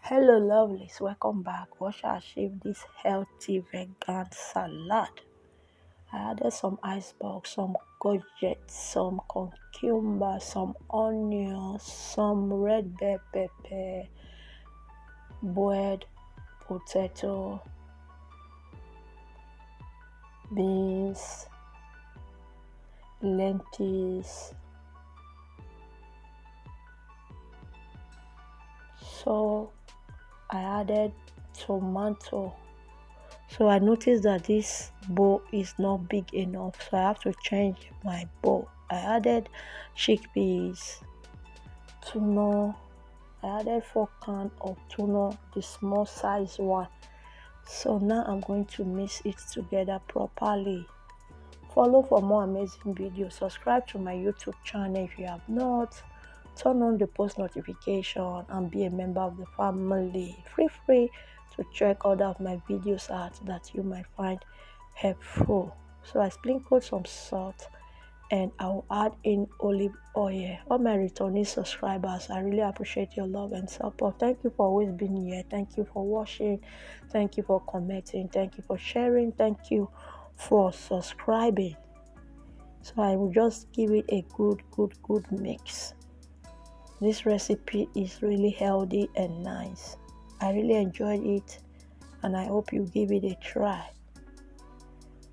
Hello lovelies, welcome back. What shall I achieve this healthy vegan salad? I added some iceberg, some courgette, some cucumber, some onions, some red bell pepper, boiled potato, beans, lentils. So I added tomato. So I noticed that this bowl is not big enough, so I have to change my bowl. I added chickpeas, tuna. I added 4 cans of tuna, the small size one. So now I'm going to mix it together properly. Follow for more amazing videos. Subscribe to my YouTube channel if you have not. Turn on the post notification and be a member of the family. Feel free to check other of my videos out that you might find helpful. So I sprinkled some salt and I'll add in olive oil. All my returning subscribers, I really appreciate your love and support. Thank you for always being here. Thank you for watching. Thank you for commenting. Thank you for sharing. Thank you for subscribing. So I will just give it a good mix. This recipe is really healthy and nice. I really enjoyed it and I hope you give it a try.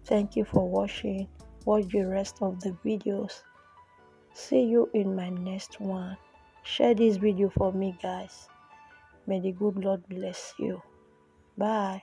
Thank you for watching. Watch the rest of the videos. See you in my next one. Share this video for me, guys. May the good Lord bless you. Bye.